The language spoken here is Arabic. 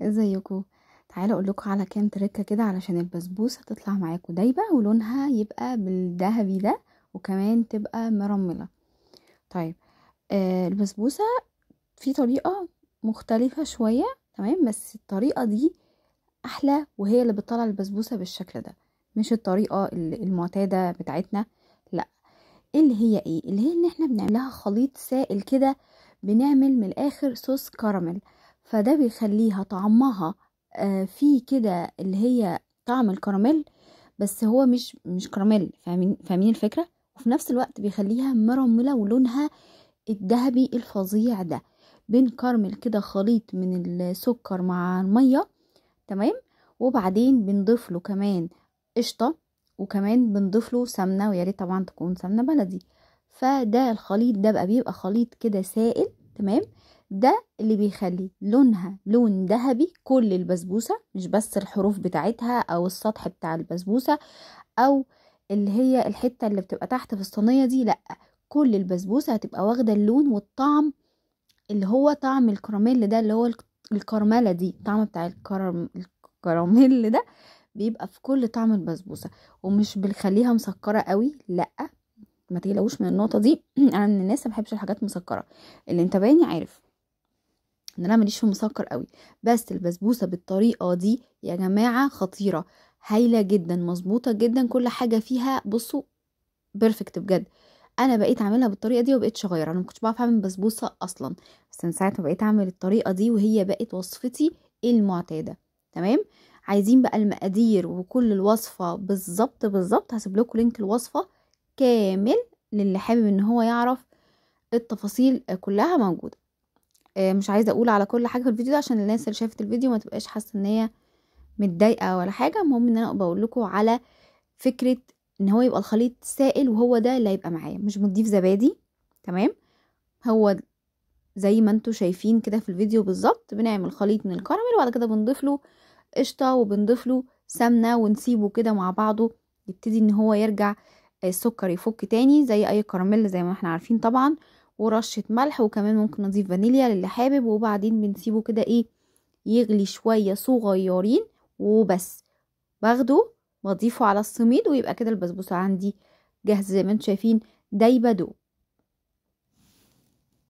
ازيكم؟ تعالوا اقول لكم على كام تركه كده علشان البسبوسه تطلع معاكم دايبه ولونها يبقى بالذهبي ده، وكمان تبقى مرمله. طيب، البسبوسه في طريقه مختلفه شويه، تمام؟ بس الطريقه دي احلى، وهي اللي بتطلع البسبوسه بالشكل ده، مش الطريقه المعتاده بتاعتنا. لا، اللي هي ايه؟ اللي هي ان احنا بنعملها خليط سائل كده، بنعمل من الاخر صوص كراميل. فده بيخليها طعمها فيه كده اللي هي طعم الكراميل، بس هو مش كراميل. فاهمين الفكرة؟ وفي نفس الوقت بيخليها مرملة ولونها الذهبي الفظيع ده، بين كراميل كده، خليط من السكر مع المية. تمام. وبعدين بنضيف له كمان قشطة، وكمان بنضيف له سمنة، ويا ريت طبعا تكون سمنة بلدي. فده الخليط ده بقى بيبقى خليط كده سائل، تمام؟ ده اللي بيخلي لونها لون ذهبي، كل البسبوسة، مش بس الحروف بتاعتها او السطح بتاع البسبوسة، او اللي هي الحتة اللي بتبقى تحت في الصينية دي، لا، كل البسبوسة هتبقى واخدة اللون والطعم، اللي هو طعم الكراميل ده، اللي هو الكرملة دي، الطعم بتاع الكراميل ده بيبقى في كل طعم البسبوسة. ومش بنخليها مسكرة قوي، لا، ما تقلقوش من النقطة دي. انا من الناس ما بحبش الحاجات مسكرة، اللي متابعني عارف ان انا ماليش في المسكر قوي. بس البسبوسة بالطريقة دي يا جماعة خطيرة، هايلة جدا، مظبوطة جدا، كل حاجة فيها بصوا بيرفكت بجد. انا بقيت اعملها بالطريقه دي وبقيت اغير، انا ما كنتش بعرف اعمل بسبوسه اصلا، بس من ساعه ما بقيت اعمل الطريقه دي وهي بقت وصفتي المعتاده. تمام. عايزين بقى المقادير وكل الوصفه بالظبط بالظبط، هسيب لكم لينك الوصفه كامل للي حابب ان هو يعرف التفاصيل كلها موجوده. مش عايزه اقول على كل حاجه في الفيديو ده عشان الناس اللي شافت الفيديو ما تبقاش حاسه ان هي متضايقه ولا حاجه. المهم ان انا بقول لكم على فكرة ان هو يبقى الخليط سائل، وهو ده اللي هيبقى معايا، مش بنضيف زبادي. تمام. هو زي ما انتوا شايفين كده في الفيديو بالظبط، بنعمل خليط من الكراميل، وبعد كده بنضيف له قشطة وبنضيف له سمنة، ونسيبه كده مع بعضه يبتدي ان هو يرجع السكر يفك تاني زي اي كراميل زي ما احنا عارفين طبعا، ورشة ملح، وكمان ممكن نضيف فانيليا للي حابب. وبعدين بنسيبه كده ايه، يغلي شوية صغيرين وبس. باخده بضيفه على السميد، ويبقى كده البسبوسة عندي جاهزة زي ما انتم شايفين، دايبة دوب.